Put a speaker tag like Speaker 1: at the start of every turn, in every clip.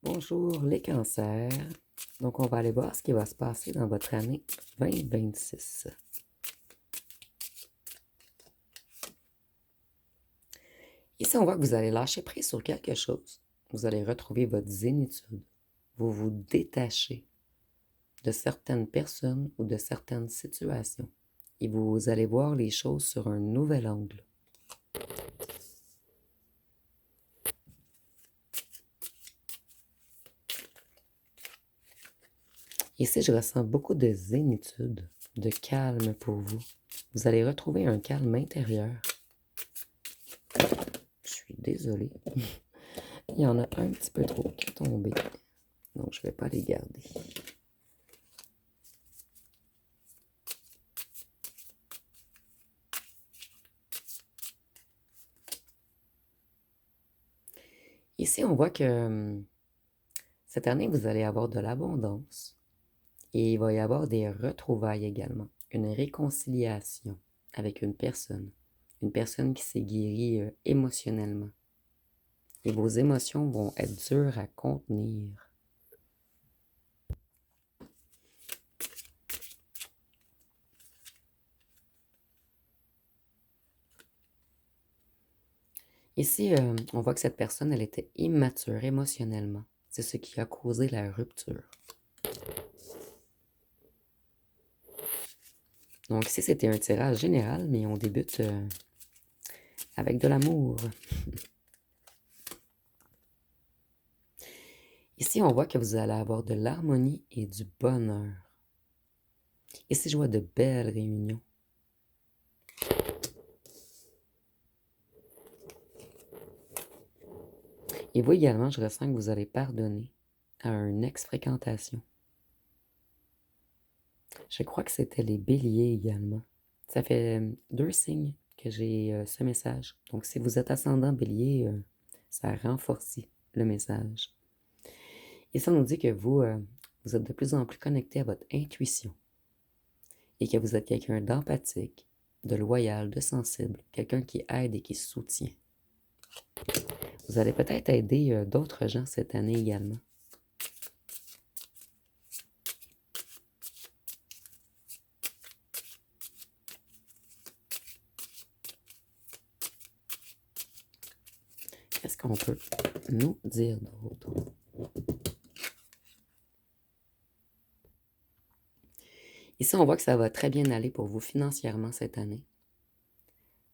Speaker 1: Bonjour les cancers. Donc, on va aller voir ce qui va se passer dans votre année 2026. Ici, on voit que vous allez lâcher prise sur quelque chose. Vous allez retrouver votre zénitude. Vous vous détachez de certaines personnes ou de certaines situations. Et vous allez voir les choses sur un nouvel angle. Ici, je ressens beaucoup de zénitude, de calme pour vous. Vous allez retrouver un calme intérieur. Je suis désolée. Il y en a un petit peu trop qui est tombé. Donc, je ne vais pas les garder. Ici, on voit que cette année, vous allez avoir de l'abondance et il va y avoir des retrouvailles également. Une réconciliation avec une personne qui s'est guérie émotionnellement. Et vos émotions vont être dures à contenir. Ici, on voit que cette personne, elle était immature émotionnellement. C'est ce qui a causé la rupture. Donc ici, c'était un tirage général, mais on débute avec de l'amour. Ici, on voit que vous allez avoir de l'harmonie et du bonheur. Ici, je vois de belles réunions. Et vous également, je ressens que vous allez pardonner à un ex-fréquentation. Je crois que c'était les béliers également. Ça fait 2 signes que j'ai ce message. Donc, si vous êtes ascendant bélier, ça renforce le message. Et ça nous dit que vous êtes de plus en plus connecté à votre intuition et que vous êtes quelqu'un d'empathique, de loyal, de sensible, quelqu'un qui aide et qui soutient. Vous allez peut-être aider d'autres gens cette année également. Qu'est-ce qu'on peut nous dire d'autre? Ici, on voit que ça va très bien aller pour vous financièrement cette année.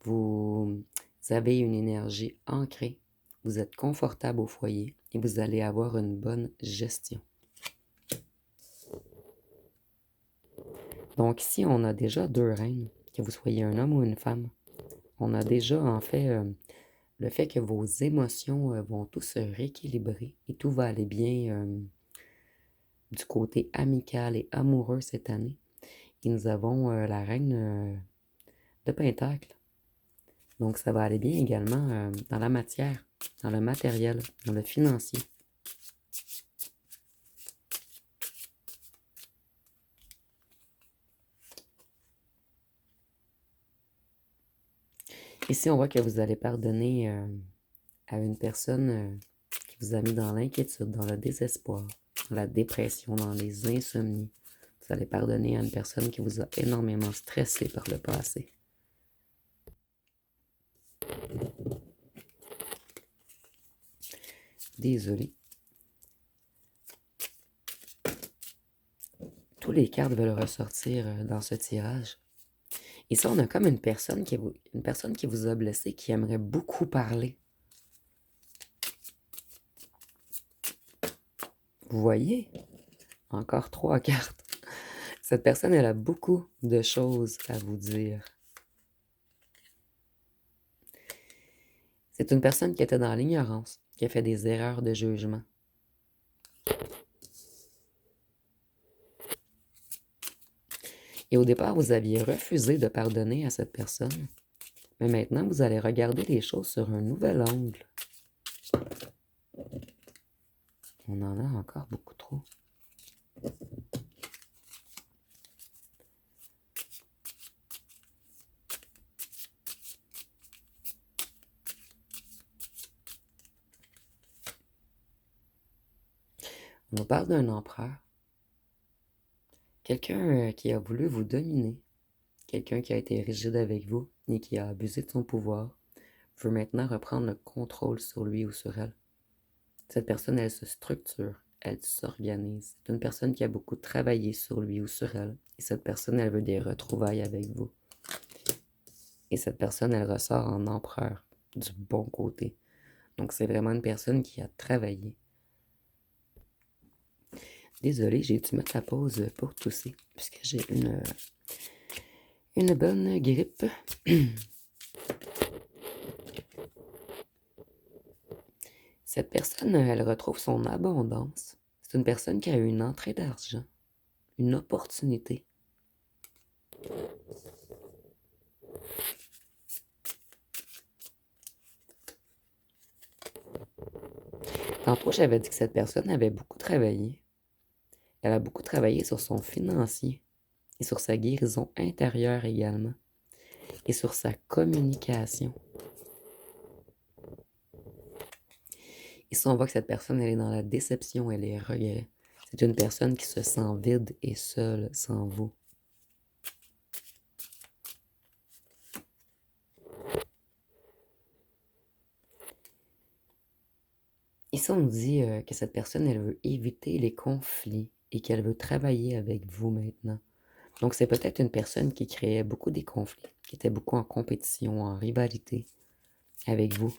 Speaker 1: Vous avez une énergie ancrée, vous êtes confortable au foyer et vous allez avoir une bonne gestion. Donc ici, on a déjà 2 reines, que vous soyez un homme ou une femme. On a déjà en fait le fait que vos émotions vont tous se rééquilibrer et tout va aller bien du côté amical et amoureux cette année. Et nous avons la reine de Pentacle. Donc ça va aller bien également dans la matière, dans le matériel, dans le financier. Ici, on voit que vous allez pardonner à une personne qui vous a mis dans l'inquiétude, dans le désespoir, dans la dépression, dans les insomnies. Vous allez pardonner à une personne qui vous a énormément stressé par le passé. Désolé. Tous les cartes veulent ressortir dans ce tirage. Et ça, on a comme une personne qui vous a blessé, qui aimerait beaucoup parler. Vous voyez? Encore 3 cartes. Cette personne, elle a beaucoup de choses à vous dire. C'est une personne qui était dans l'ignorance, qui a fait des erreurs de jugement. Et au départ, vous aviez refusé de pardonner à cette personne. Mais maintenant, vous allez regarder les choses sur un nouvel angle. On en a encore beaucoup trop. On nous parle d'un empereur. Quelqu'un qui a voulu vous dominer. Quelqu'un qui a été rigide avec vous et qui a abusé de son pouvoir veut maintenant reprendre le contrôle sur lui ou sur elle. Cette personne, elle se structure, elle s'organise. C'est une personne qui a beaucoup travaillé sur lui ou sur elle. Et cette personne, elle veut des retrouvailles avec vous. Et cette personne, elle ressort en empereur, du bon côté. Donc, c'est vraiment une personne qui a travaillé. Désolé, j'ai dû mettre la pause pour tousser, puisque j'ai une bonne grippe. Cette personne, elle retrouve son abondance. C'est une personne qui a eu une entrée d'argent, une opportunité. Tantôt, j'avais dit que cette personne avait beaucoup travaillé. Elle a beaucoup travaillé sur son financier et sur sa guérison intérieure également et sur sa communication. Ici, on voit que cette personne, elle est dans la déception et les regrets. C'est une personne qui se sent vide et seule sans vous. Ici, on nous dit que cette personne, elle veut éviter les conflits et qu'elle veut travailler avec vous maintenant. Donc, c'est peut-être une personne qui créait beaucoup des conflits, qui était beaucoup en compétition, en rivalité avec vous.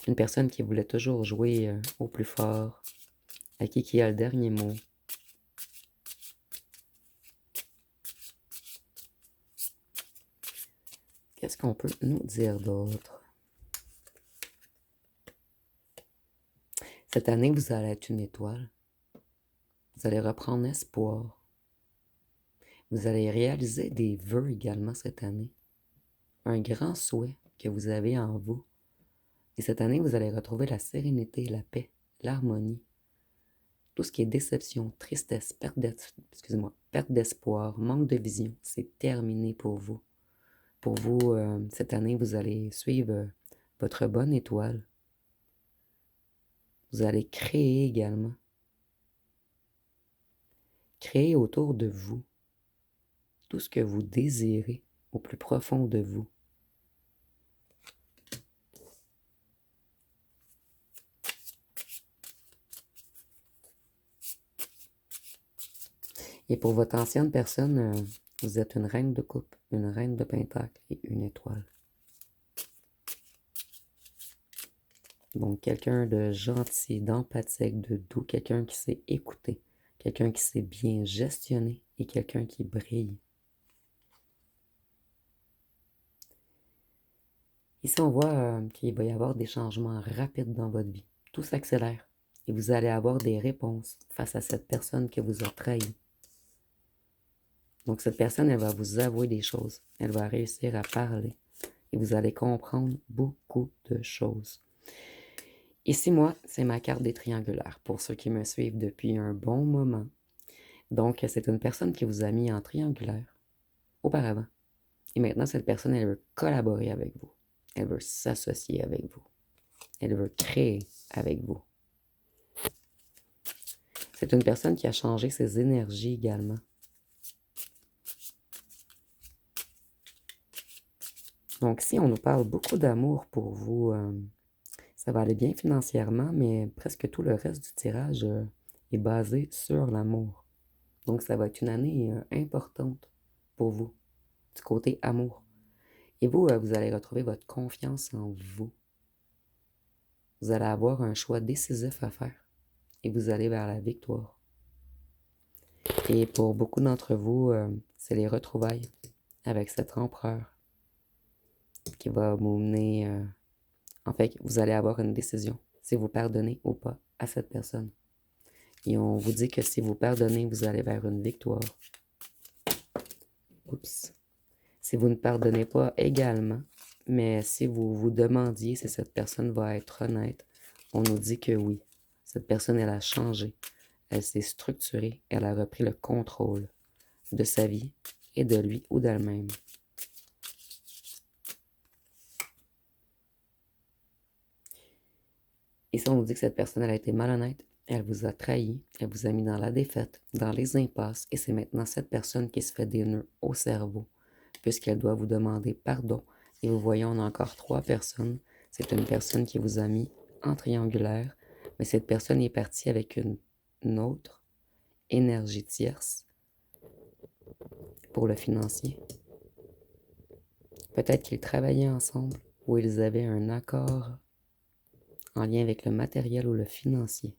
Speaker 1: Une personne qui voulait toujours jouer au plus fort, à qui a le dernier mot. Qu'est-ce qu'on peut nous dire d'autre? Cette année, vous allez être une étoile. Vous allez reprendre espoir. Vous allez réaliser des vœux également cette année. Un grand souhait que vous avez en vous. Et cette année, vous allez retrouver la sérénité, la paix, l'harmonie. Tout ce qui est déception, tristesse, perte d'espoir, manque de vision, c'est terminé pour vous. Pour vous, cette année, vous allez suivre votre bonne étoile. Vous allez créer également. Créer autour de vous tout ce que vous désirez au plus profond de vous. Et pour votre ancienne personne, vous êtes une reine de coupe, une reine de pentacle et une étoile. Donc, quelqu'un de gentil, d'empathique, de doux, quelqu'un qui sait écouter, quelqu'un qui sait bien gestionner et quelqu'un qui brille. Ici, on voit qu'il va y avoir des changements rapides dans votre vie. Tout s'accélère et vous allez avoir des réponses face à cette personne qui vous a trahi. Donc, cette personne, elle va vous avouer des choses. Elle va réussir à parler et vous allez comprendre beaucoup de choses. Ici, moi, c'est ma carte des triangulaires pour ceux qui me suivent depuis un bon moment. Donc, c'est une personne qui vous a mis en triangulaire auparavant. Et maintenant, cette personne, elle veut collaborer avec vous. Elle veut s'associer avec vous. Elle veut créer avec vous. C'est une personne qui a changé ses énergies également. Donc, si on nous parle beaucoup d'amour pour vous, ça va aller bien financièrement, mais presque tout le reste du tirage est basé sur l'amour. Donc, ça va être une année importante pour vous, du côté amour. Et vous, vous allez retrouver votre confiance en vous. Vous allez avoir un choix décisif à faire et vous allez vers la victoire. Et pour beaucoup d'entre vous, c'est les retrouvailles avec cet empereur qui va vous mener... en fait, vous allez avoir une décision si vous pardonnez ou pas à cette personne. Et on vous dit que si vous pardonnez, vous allez vers une victoire. Oups. Si vous ne pardonnez pas également, mais si vous vous demandiez si cette personne va être honnête, on nous dit que oui. Cette personne, elle a changé. Elle s'est structurée. Elle a repris le contrôle de sa vie et de lui ou d'elle-même. Et ça, on nous dit que cette personne, elle a été malhonnête. Elle vous a trahi, elle vous a mis dans la défaite, dans les impasses, et c'est maintenant cette personne qui se fait des nœuds au cerveau, puisqu'elle doit vous demander pardon. Et vous voyez, on a encore 3 personnes. C'est une personne qui vous a mis en triangulaire, mais cette personne est partie avec une autre énergie tierce pour le financier. Peut-être qu'ils travaillaient ensemble ou ils avaient un accord en lien avec le matériel ou le financier.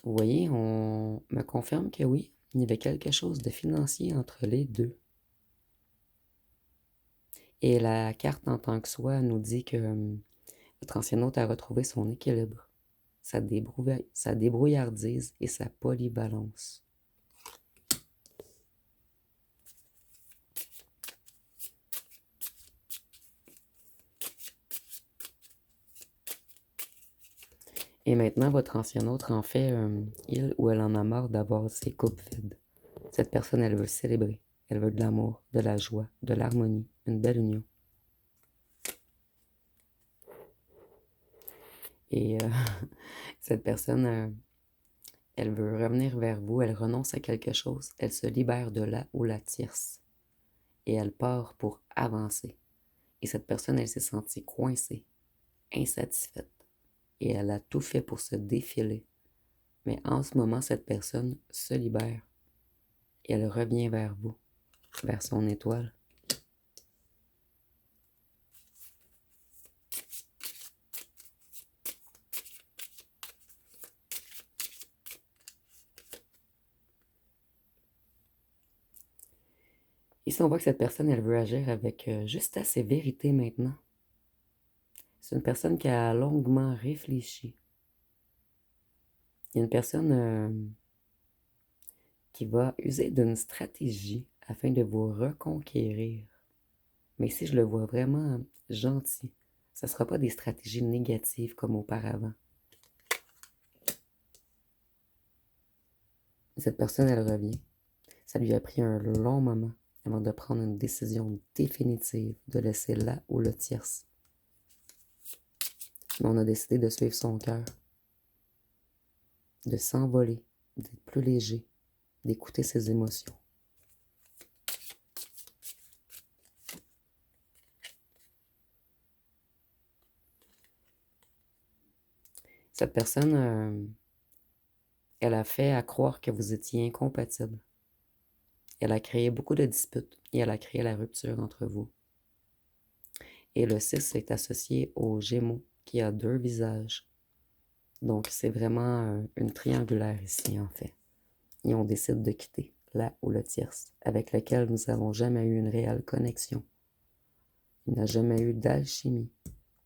Speaker 1: Vous voyez, on me confirme que oui, il y avait quelque chose de financier entre les deux. Et la carte en tant que soi nous dit que votre ancien hôte a retrouvé son équilibre, sa débrouillardise et sa polyvalence. Et maintenant, votre ancien autre en fait, il ou elle en a marre d'avoir ses coupes vides. Cette personne, elle veut célébrer. Elle veut de l'amour, de la joie, de l'harmonie, une belle union. Et cette personne, elle veut revenir vers vous, elle renonce à quelque chose, elle se libère de la ou la tierce. Et elle part pour avancer. Et cette personne, elle s'est sentie coincée, insatisfaite. Et elle a tout fait pour se défiler. Mais en ce moment, cette personne se libère. Et elle revient vers vous, vers son étoile. Ici, on voit que cette personne, elle veut agir avec justesse et vérité maintenant. C'est une personne qui a longuement réfléchi. Il y a une personne qui va user d'une stratégie afin de vous reconquérir. Mais ici, je le vois vraiment gentil. Ça ne sera pas des stratégies négatives comme auparavant. Cette personne, elle revient. Ça lui a pris un long moment avant de prendre une décision définitive de laisser la ou le tierce. Mais on a décidé de suivre son cœur, de s'envoler, d'être plus léger, d'écouter ses émotions. Cette personne, elle a fait à croire que vous étiez incompatibles. Elle a créé beaucoup de disputes et elle a créé la rupture entre vous. Et le 6 est associé au Gémeaux qui a 2 visages. Donc c'est vraiment une triangulaire ici en fait. Et on décide de quitter la ou le tierce avec lequel nous n'avons jamais eu une réelle connexion. Il n'y a jamais eu d'alchimie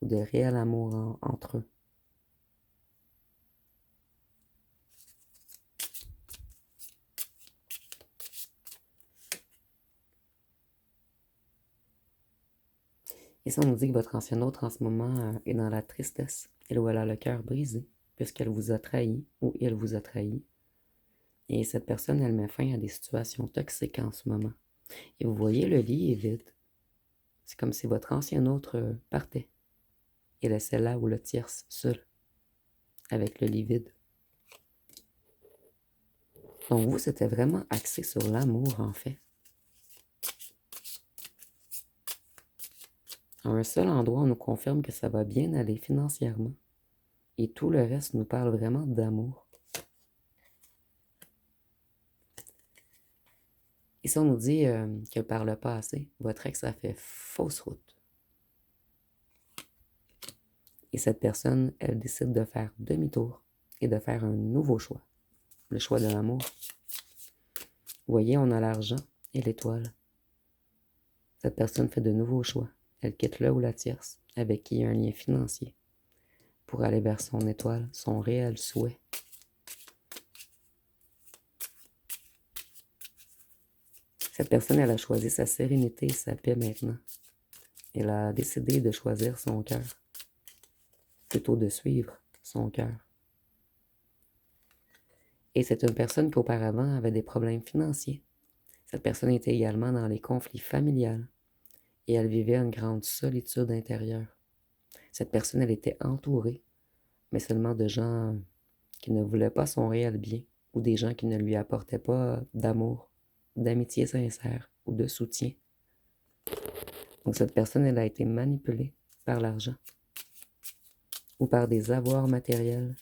Speaker 1: ou de réel amour entre eux. Et ça, on nous dit que votre ancienne autre en ce moment est dans la tristesse. Elle ou elle a le cœur brisé puisqu'elle vous a trahi ou il vous a trahi. Et cette personne, elle met fin à des situations toxiques en ce moment. Et vous voyez, le lit est vide. C'est comme si votre ancien autre partait et laissait là ou le tierce seul, avec le lit vide. Donc vous, c'était vraiment axé sur l'amour, en fait. À un seul endroit, on nous confirme que ça va bien aller financièrement. Et tout le reste nous parle vraiment d'amour. Et ça, on nous dit que par le passé, votre ex a fait fausse route. Et cette personne, elle décide de faire demi-tour et de faire un nouveau choix. Le choix de l'amour. Vous voyez, on a l'argent et l'étoile. Cette personne fait de nouveaux choix. Elle quitte le ou la tierce, avec qui il y a un lien financier, pour aller vers son étoile, son réel souhait. Cette personne, elle a choisi sa sérénité et sa paix maintenant. Elle a décidé de choisir son cœur, plutôt de suivre son cœur. Et c'est une personne qui auparavant avait des problèmes financiers. Cette personne était également dans les conflits familiales. et elle vivait une grande solitude intérieure. Cette personne, elle était entourée, mais seulement de gens qui ne voulaient pas son réel bien ou des gens qui ne lui apportaient pas d'amour, d'amitié sincère ou de soutien. Donc cette personne, elle a été manipulée par l'argent ou par des avoirs matériels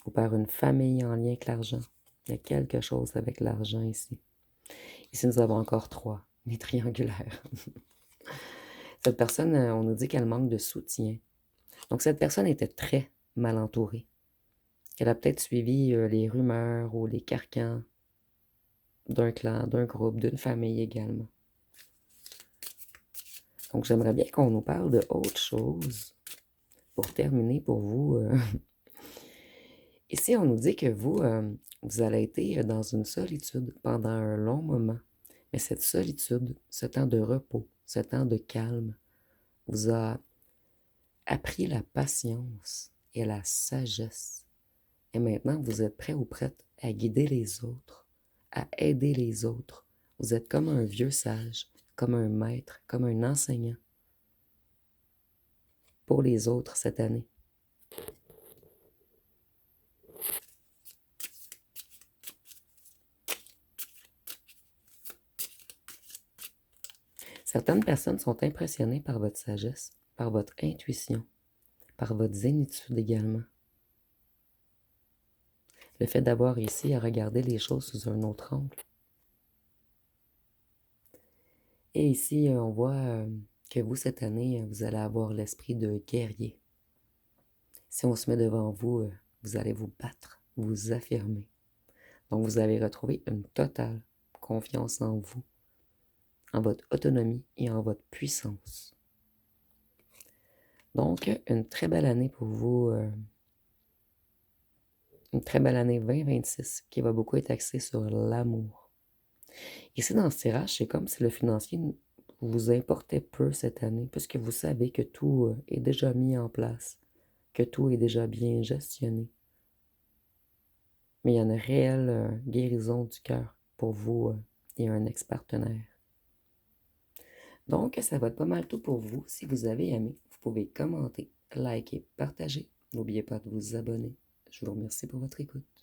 Speaker 1: ou par une famille en lien avec l'argent. Il y a quelque chose avec l'argent ici. Ici, nous avons encore 3, les triangulaires. Cette personne, on nous dit qu'elle manque de soutien. Donc cette personne était très mal entourée. Elle a peut-être suivi les rumeurs ou les carcans d'un clan, d'un groupe, d'une famille également. Donc j'aimerais bien qu'on nous parle de autre chose pour terminer pour vous. Ici, on nous dit que vous, vous allez être dans une solitude pendant un long moment. Mais cette solitude, ce temps de repos, ce temps de calme, vous a appris la patience et la sagesse. Et maintenant, vous êtes prêt ou prête à guider les autres, à aider les autres. Vous êtes comme un vieux sage, comme un maître, comme un enseignant pour les autres cette année. Certaines personnes sont impressionnées par votre sagesse, par votre intuition, par votre zénitude également. Le fait d'avoir réussi à regarder les choses sous un autre angle. Et ici, on voit que vous, cette année, vous allez avoir l'esprit de guerrier. Si on se met devant vous, vous allez vous battre, vous affirmer. Donc, vous allez retrouver une totale confiance en vous, en votre autonomie et en votre puissance. Donc, une très belle année pour vous, une très belle année 2026 qui va beaucoup être axée sur l'amour. Ici, dans ce tirage, c'est comme si le financier vous importait peu cette année, puisque vous savez que tout est déjà mis en place, que tout est déjà bien gestionné. Mais il y a une réelle guérison du cœur pour vous et un ex-partenaire. Donc, ça va être pas mal tout pour vous. Si vous avez aimé, vous pouvez commenter, liker, partager. N'oubliez pas de vous abonner. Je vous remercie pour votre écoute.